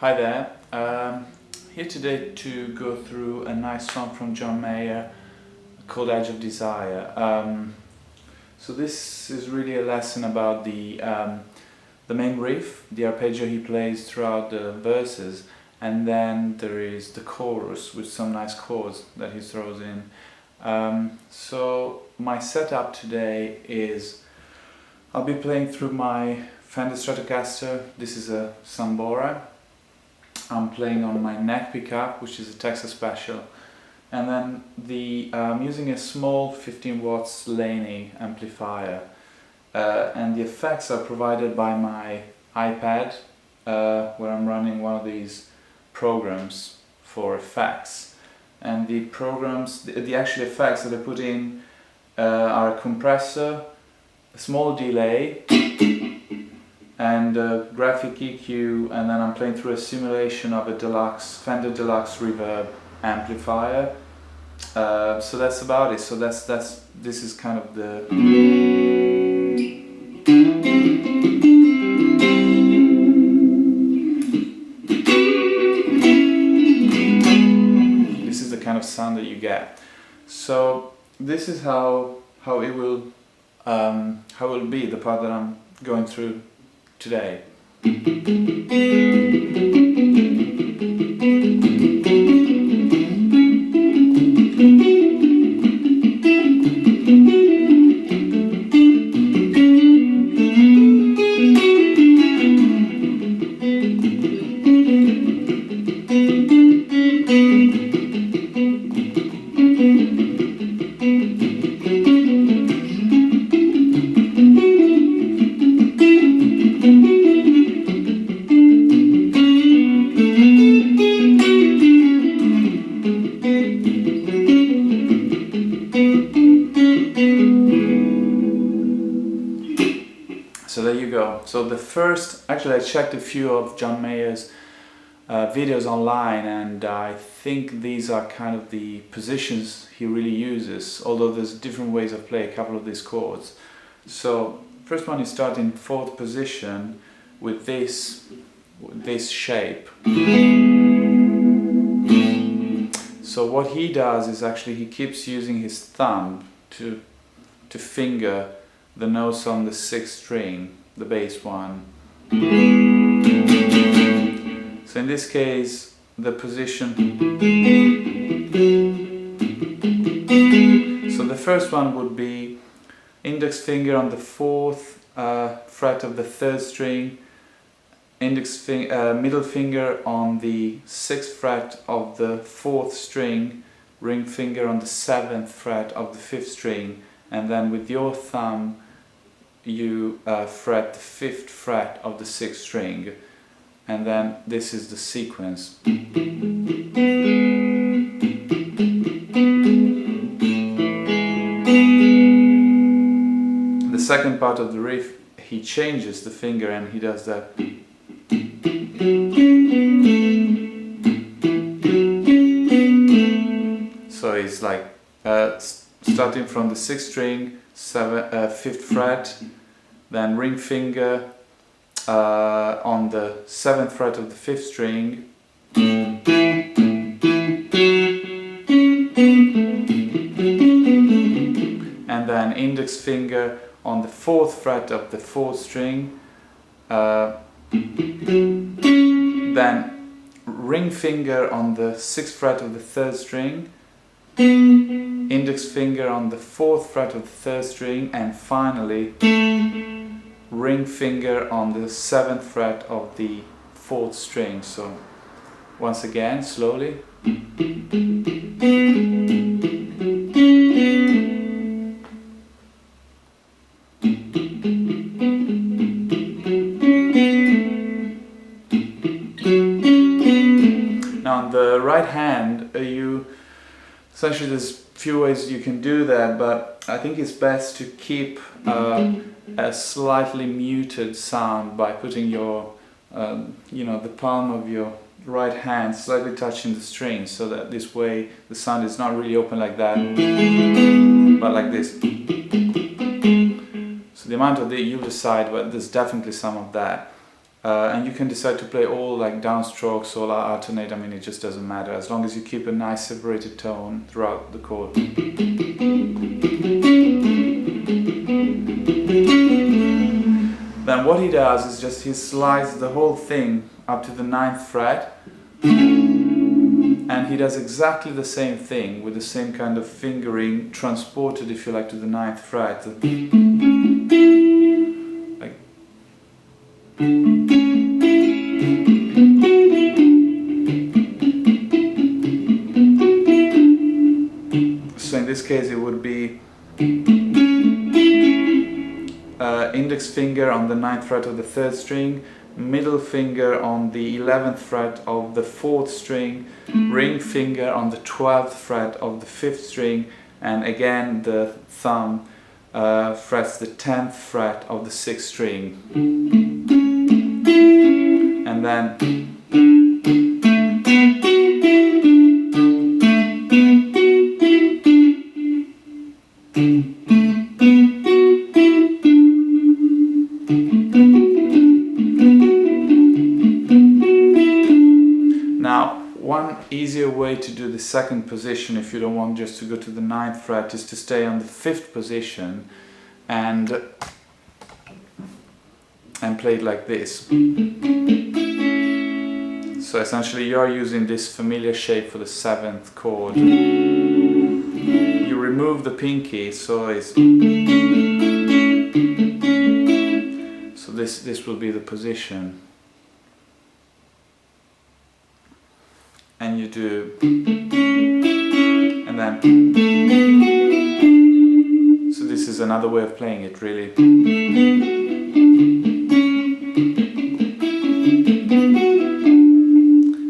Hi there, here today to go through a nice song from John Mayer called Edge of Desire. So this is really a lesson about the main riff, the arpeggio he plays throughout the verses, and then there is the chorus with some nice chords that he throws in. So my setup today is I'll be playing through my Fender Stratocaster. This is a Sambora. I'm playing on my neck pickup, which is a Texas Special, and then I'm using a small 15 watts Laney amplifier, and the effects are provided by my iPad, where I'm running one of these programs for effects. And the programs, the actual effects that I put in are a compressor, a small delay, and a graphic EQ, and then I'm playing through a simulation of a Fender Deluxe reverb amplifier. So that's about it. So this is kind of the kind of sound that you get. So this is how it will be, the part that I'm going through today. So there you go. So actually I checked a few of John Mayer's videos online, and I think these are kind of the positions he really uses, although there's different ways of playing a couple of these chords. So first one, you start in 4th position with this shape. So what he does is actually he keeps using his thumb to finger the notes on the 6th string, the bass one. So in this case, the position. So the first one would be index finger on the 4th fret of the 3rd string, middle finger on the 6th fret of the 4th string, ring finger on the 7th fret of the 5th string, and then with your thumb you fret the 5th fret of the 6th string, and then this is the sequence. The second part of the riff, he changes the finger and he does that. So it's like starting from the 6th string, 5th fret, then ring finger on the 7th fret of the 5th string, and then index finger on the 4th fret of the 4th string, then ring finger on the 6th fret of the 3rd string, index finger on the 4th fret of the 3rd string, and finally ring finger on the 7th fret of the 4th string. So once again, slowly. Now on the right hand, essentially there's a few ways you can do that, but I think it's best to keep a slightly muted sound by putting your, the palm of your right hand slightly touching the strings, so that this way the sound is not really open like that, but like this. So the amount of that you decide, but there's definitely some of that. and you can decide to play all like downstrokes or alternate. I mean, it just doesn't matter as long as you keep a nice separated tone throughout the chord. Then what he does is just he slides the whole thing up to the 9th fret, and he does exactly the same thing with the same kind of fingering transported, if you like, to the 9th fret. Like, so in this case it would be index finger on the 9th fret of the 3rd string, middle finger on the 11th fret of the 4th string, ring finger on the 12th fret of the 5th string, and again the thumb frets the 10th fret of the 6th string. And then one easier way to do the second position, if you don't want just to go to the 9th fret, is to stay on the 5th position and play it like this. So essentially you're using this familiar shape for the 7th chord. You remove the pinky, so it's this will be the position. And you do, and then, so this is another way of playing it, really.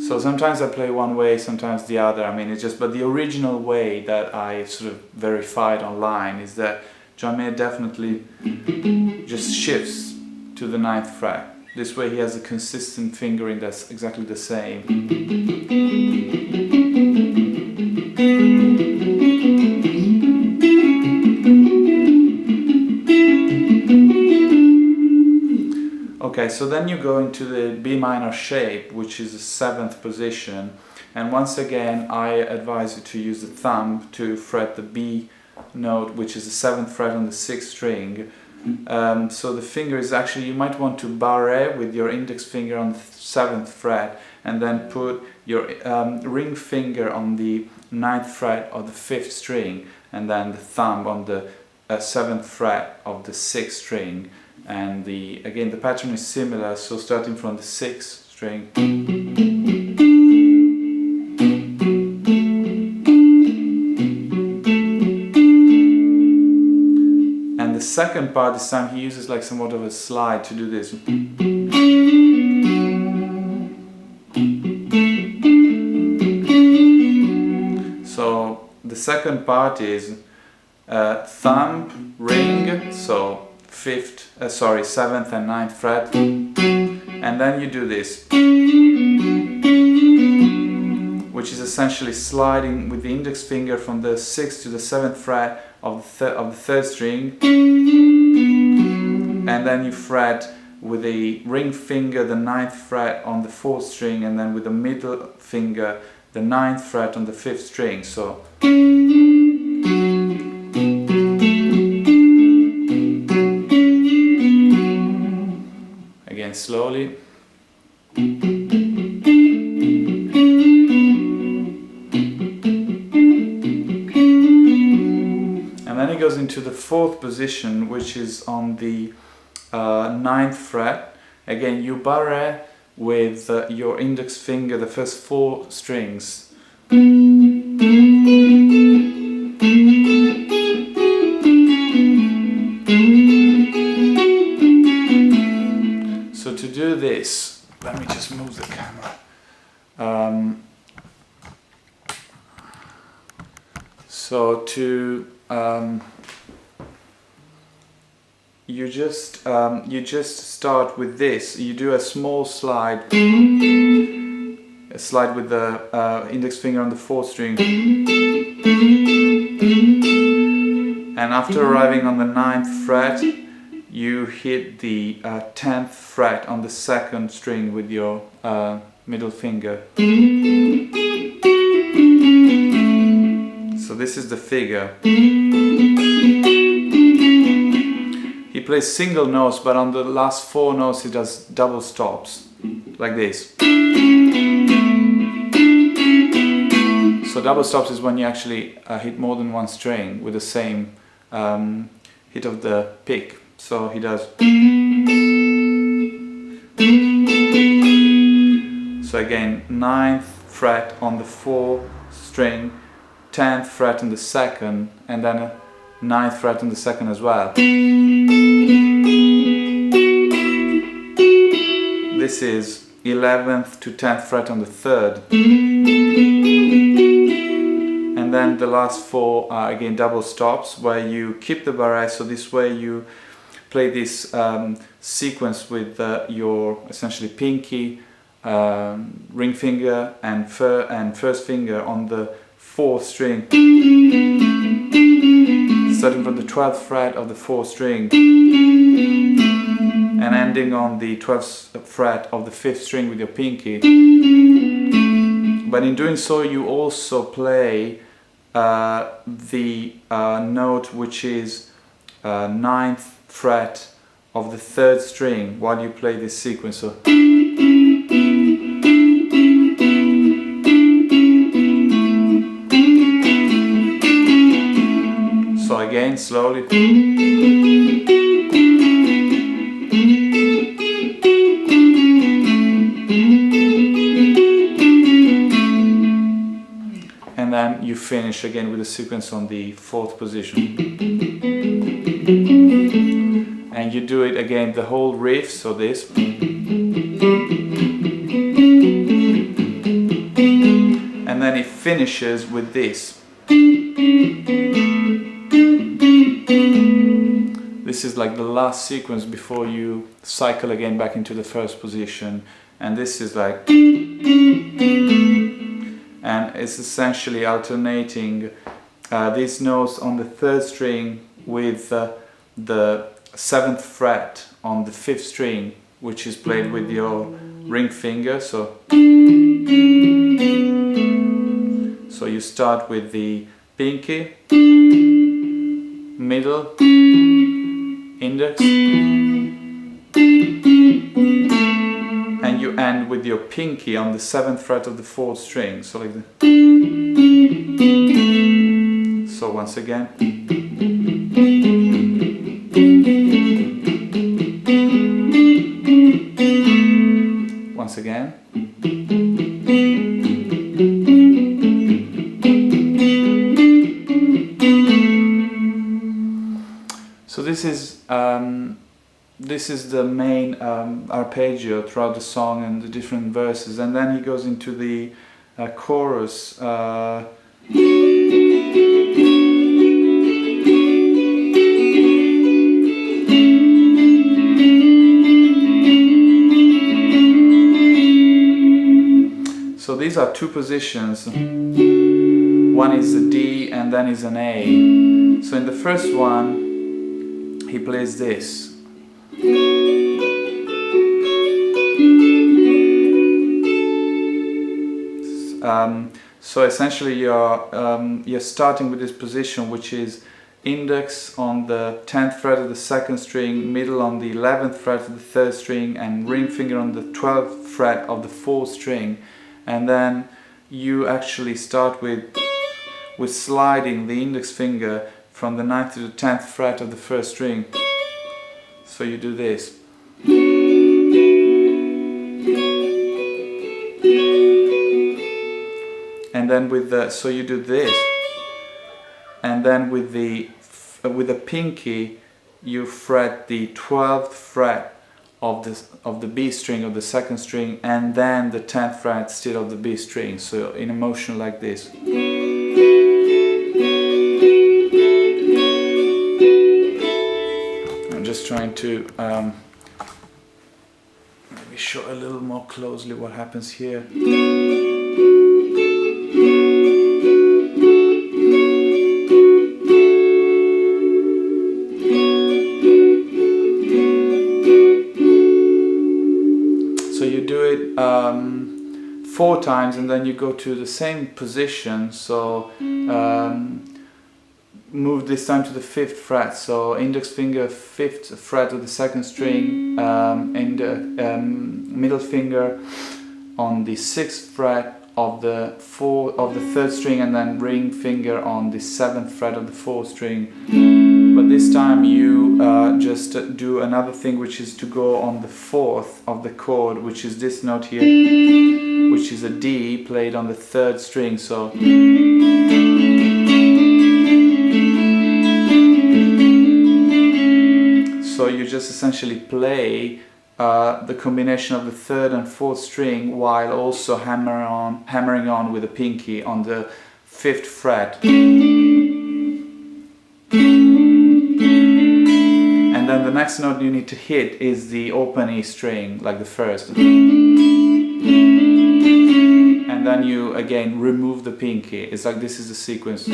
So sometimes I play one way, sometimes the other. I mean, it's just, but the original way that I sort of verified online is that John Mayer definitely just shifts to the 9th fret. This way he has a consistent fingering that's exactly the same. Okay, so then you go into the B minor shape, which is the 7th position, and once again I advise you to use the thumb to fret the B note, which is the 7th fret on the 6th string. So the finger is actually, you might want to barre with your index finger on the 7th fret and then put your ring finger on the 9th fret of the 5th string and then the thumb on the 7th fret of the 6th string, and again the pattern is similar, so starting from the 6th string the second part, this time he uses like somewhat of a slide to do this. So the second part is thumb, ring, so 7th and 9th fret, and then you do this, which is essentially sliding with the index finger from the 6th to the 7th fret of the 3rd string, and then you fret with the ring finger the 9th fret on the 4th string, and then with the middle finger the 9th fret on the 5th string. So again slowly. Then it goes into the 4th position, which is on the 9th fret. Again, you barre with your index finger the first 4 strings. So to do this, let me just move the camera. So to you just start with this. You do a small slide, with the index finger on the 4th string, and after arriving on the 9th fret, you hit the 10th fret on the 2nd string with your middle finger. So this is the figure. He plays single notes, but on the last 4 notes he does double stops, like this. So double stops is when you actually hit more than one string with the same hit of the pick. So he does. So again, 9th fret on the 4th string, 10th fret on the 2nd, and then a 9th fret on the 2nd as well. This is 11th to 10th fret on the 3rd. And then the last 4 are again double stops where you keep the barré, so this way you play this sequence with your essentially pinky, ring finger and first finger on the 4th string, starting from the 12th fret of the 4th string and ending on the 12th fret of the 5th string with your pinky. But in doing so you also play the note which is 9th fret of the 3rd string while you play this sequence. So again, slowly. And then you finish again with a sequence on the 4th position. And you do it again, the whole riff, so this. And then it finishes with this. This is like the last sequence before you cycle again back into the first position. And this is like... And it's essentially alternating these notes on the 3rd string with the 7th fret on the 5th string, which is played with your ring finger. So you start with the pinky, middle, index, and you end with your pinky on the 7th fret of the 4th string. So like that. So once again. Once again. So this is the main arpeggio throughout the song and the different verses, and then he goes into the chorus. So these are 2 positions. One is a D and then is an A. So in the first one he plays this. So essentially you're starting with this position, which is index on the 10th fret of the 2nd string, middle on the 11th fret of the 3rd string, and ring finger on the 12th fret of the 4th string. And then you actually start with sliding the index finger from the 9th to the 10th fret of the 1st string. So you do this. And then so you do this, and then with the pinky you fret the 12th fret of the B string of the 2nd string, and then the 10th fret still of the B string. So in a motion like this. I'm just trying to maybe show a little more closely what happens here. 4 times, and then you go to the same position. So move this time to the 5th fret, so index finger 5th fret of the 2nd string, and middle finger on the 6th fret of the 3rd string, and then ring finger on the 7th fret of the 4th string. But this time you just do another thing, which is to go on the 4th of the chord, which is this note here, which is a D played on the 3rd string. So you just essentially play the combination of the 3rd and 4th string while also hammering on with the pinky on the 5th fret. And then the next note you need to hit is the open E string, like the first. And then you again remove the pinky. It's like this is the sequence.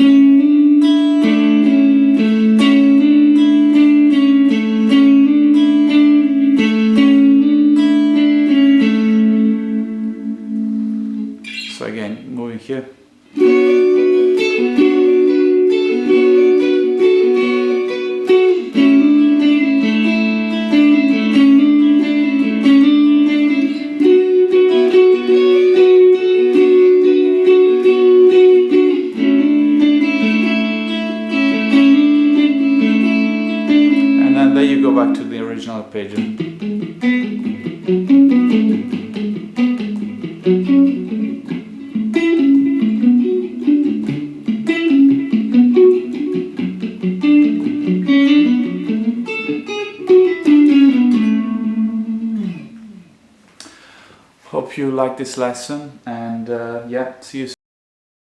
So again, moving here. And then there you go back to the original page. Hope you like this lesson, and yeah, see you soon.